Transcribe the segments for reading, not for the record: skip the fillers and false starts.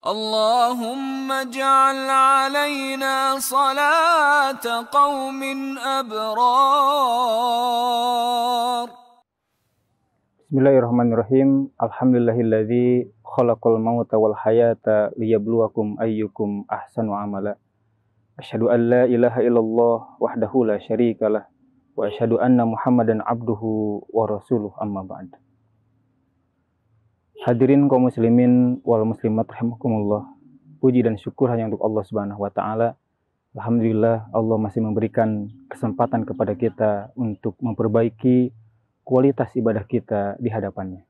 اللهم اجعل علينا صلاة قوم أبرار. Bismillahirrahmanirrahim. Alhamdulillahilladzi khalaqal mauta wal hayata liyabluwakum ayyukum ahsanu amala. Asyhadu an la ilaha illallah wahdahu la syarikalah wa asyhadu anna Muhammadan abduhu wa rasuluh, amma ba'd. Hadirin kaum muslimin wal muslimat rahimakumullah. Puji dan syukur hanya untuk Allah Subhanahu wa taala. Alhamdulillah Allah masih memberikan kesempatan kepada kita untuk memperbaiki kualitas ibadah kita di hadapannya.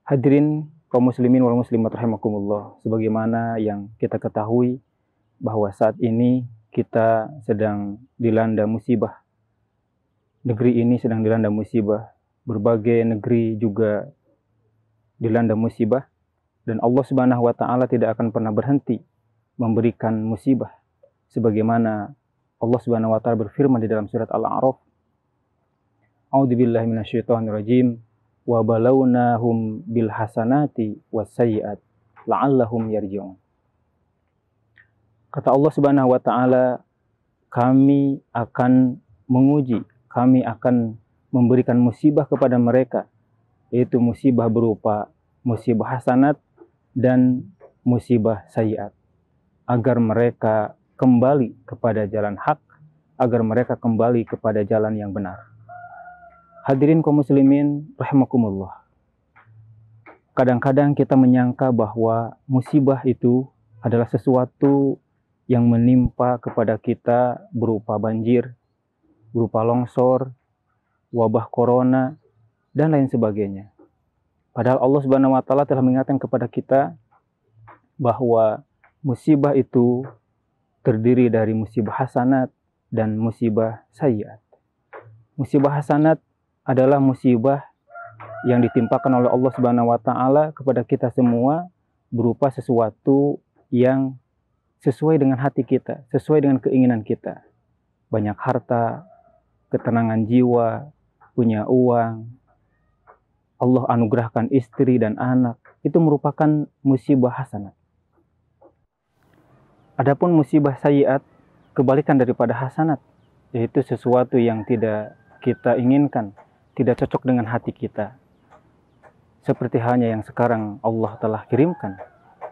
Hadirin kaum muslimin wal muslimat rahimakumullah, sebagaimana yang kita ketahui bahwa saat ini kita sedang dilanda musibah. Negeri ini sedang dilanda musibah, berbagai negeri juga dilanda musibah, dan Allah Subhanahu wa taala tidak akan pernah berhenti memberikan musibah, sebagaimana Allah Subhanahu wa taala berfirman di dalam surat Al-A'raf, A'udzubillahi minasyaitonirrajim, wa balawnahum bil hasanati was sayyi'at la'allahum yarji'un. Kata Allah Subhanahu wa taala, kami akan menguji, kami akan memberikan musibah kepada mereka, yaitu musibah berupa musibah hasanat dan musibah sayyi'at, agar mereka kembali kepada jalan hak, agar mereka kembali kepada jalan yang benar. Hadirin kaum muslimin rahimakumullah. Kadang-kadang kita menyangka bahwa musibah itu adalah sesuatu yang menimpa kepada kita berupa banjir, berupa longsor, wabah corona, dan lain sebagainya. Padahal Allah Subhanahu wa taala telah mengingatkan kepada kita bahwa musibah itu terdiri dari musibah hasanat dan musibah sayyi'at. Musibah hasanat adalah musibah yang ditimpakan oleh Allah Subhanahu wa taala kepada kita semua berupa sesuatu yang sesuai dengan hati kita, sesuai dengan keinginan kita. Banyak harta, ketenangan jiwa, punya uang, Allah anugerahkan istri dan anak, itu merupakan musibah hasanat. Adapun musibah sayyi'at, kebalikan daripada hasanat, yaitu sesuatu yang tidak kita inginkan, tidak cocok dengan hati kita. Seperti halnya yang sekarang Allah telah kirimkan,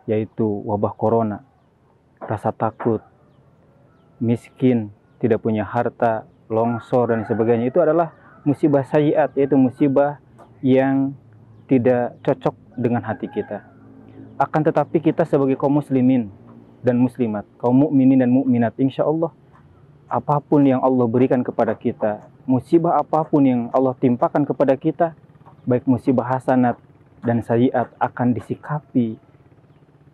yaitu wabah corona, rasa takut, miskin, tidak punya harta, longsor dan sebagainya. Itu adalah musibah sayyi'at, yaitu musibah yang tidak cocok dengan hati kita. Akan tetapi kita sebagai kaum muslimin dan muslimat, kaum mukminin dan mukminat, insya Allah apapun yang Allah berikan kepada kita, musibah apapun yang Allah timpakan kepada kita, baik musibah hasanat dan sayyi'at, akan disikapi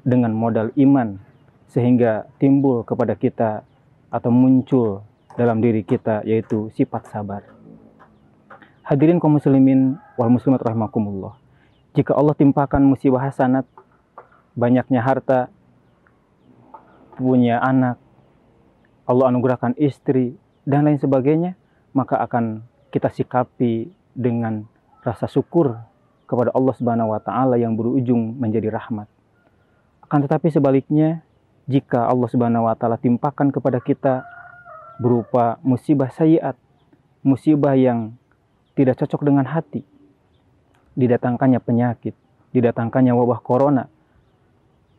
dengan modal iman, sehingga timbul kepada kita atau muncul dalam diri kita yaitu sifat sabar. Hadirin kaum muslimin wal muslimat rahimakumullah. Jika Allah timpakan musibah hasanat, banyaknya harta, punya anak, Allah anugerahkan istri dan lain sebagainya, maka akan kita sikapi dengan rasa syukur kepada Allah Subhanahu wa taala yang berujung menjadi rahmat. Akan tetapi sebaliknya, jika Allah Subhanahu wa taala timpakan kepada kita berupa musibah sayyi'at, musibah yang tidak cocok dengan hati, didatangkannya penyakit, didatangkannya wabah corona,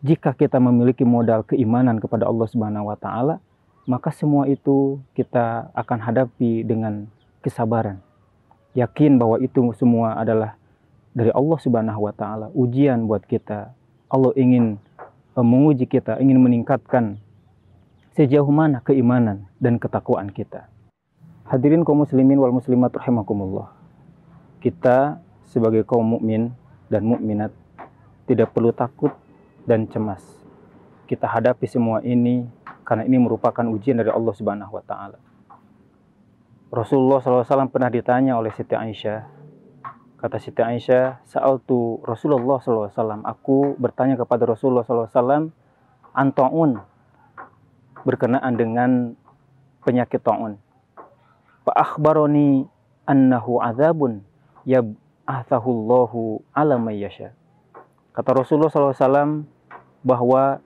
jika kita memiliki modal keimanan kepada Allah Subhanahu wa taala, maka semua itu kita akan hadapi dengan kesabaran. Yakin bahwa itu semua adalah dari Allah Subhanahu wa taala, ujian buat kita. Allah ingin menguji kita, ingin meningkatkan sejauh mana keimanan dan ketakwaan kita. Hadirin kaum muslimin wal muslimat rahimakumullah. Kita sebagai kaum mukmin dan mukminat tidak perlu takut dan cemas. Kita hadapi semua ini karena ini merupakan ujian dari Allah Subhanahu wa taala. Rasulullah SAW pernah ditanya oleh Siti Aisyah. Kata Siti Aisyah, "Sa'altu Rasulullah SAW, aku bertanya kepada Rasulullah SAW an-ta'un, berkenaan dengan penyakit ta'un. Fa akhbaroni annahu adzabun yab'athahullahu ala may yasha." Kata Rasulullah SAW, bahwa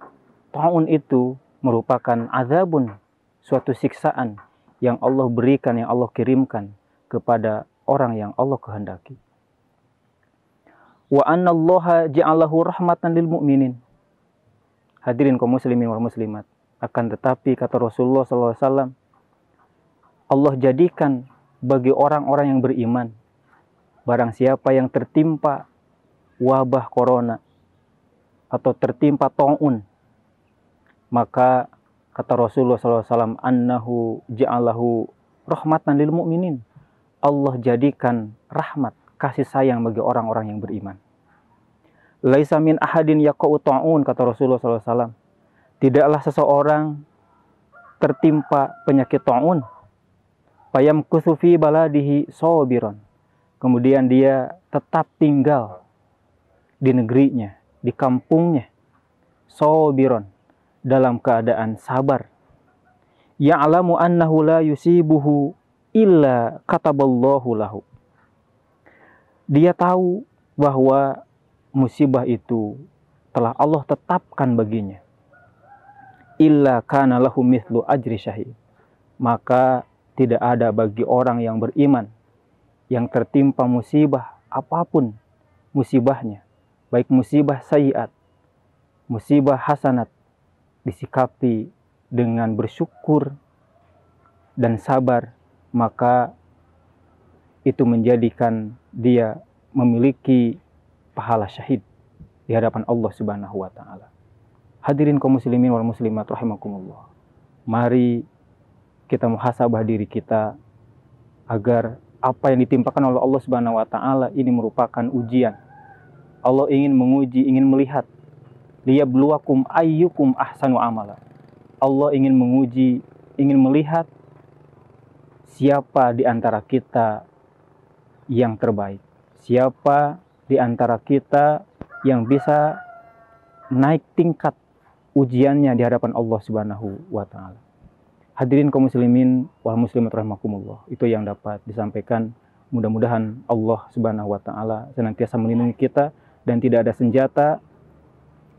ta'un itu merupakan azabun, suatu siksaan yang Allah berikan, yang Allah kirimkan kepada orang yang Allah kehendaki. Wa anna Allaha ja'alahu rahmatan lil mu'minin. Hadirin kaum muslimin wal muslimat, akan tetapi kata Rasulullah SAW, Allah jadikan bagi orang-orang yang beriman, barang siapa yang tertimpa wabah corona atau tertimpa ta'un, maka kata Rasulullah SAW, annahu ja'alahu rahmatan lil mu'minin. Allah jadikan rahmat, kasih sayang bagi orang-orang yang beriman. Laisa min ahadin yaqa'u ta'un, kata Rasulullah SAW. Tidaklah seseorang tertimpa penyakit ta'un, fayamkuthu fi baladihi sabiran, kemudian dia tetap tinggal di negerinya, di kampungnya, sabiran, dalam keadaan sabar. Ya'lamu annahu la yusibuhu illa kataballahu lahu. Dia tahu bahwa musibah itu telah Allah tetapkan baginya. Illa kana lahu mithlu ajri syahid. Maka tidak ada bagi orang yang beriman yang tertimpa musibah apapun musibahnya, baik musibah sayyiat, musibah hasanat, disikapi dengan bersyukur dan sabar, maka itu menjadikan dia memiliki pahala syahid di hadapan Allah Subhanahu wa taala. Hadirin kaum muslimin wal muslimat rahimakumullah. Mari kita muhasabah diri kita agar apa yang ditimpakan oleh Allah Subhanahu wa taala ini merupakan ujian. Allah ingin menguji, ingin melihat, liyabluwakum ayyukum ahsanu amala. Allah ingin menguji, ingin melihat siapa di antara kita yang terbaik. Siapa di antara kita yang bisa naik tingkat ujiannya di hadapan Allah Subhanahu wa taala. Hadirin kaum muslimin wal muslimat rahimakumullah. Itu yang dapat disampaikan. Mudah-mudahan Allah Subhanahu wa taala senantiasa melindungi kita dan tidak ada senjata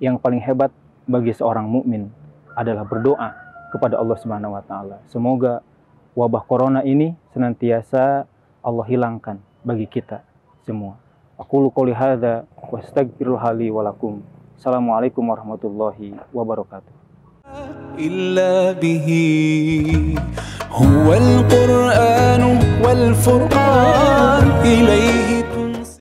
yang paling hebat bagi seorang mukmin adalah berdoa kepada Allah Subhanahu wa taala. Semoga wabah corona ini senantiasa Allah hilangkan bagi kita semua. Aqulu qouli hadza wa astaghfirullaha li wa lakum. Assalamualaikum warahmatullahi wabarakatuh. إلا به هو القرآن والفرقان إليه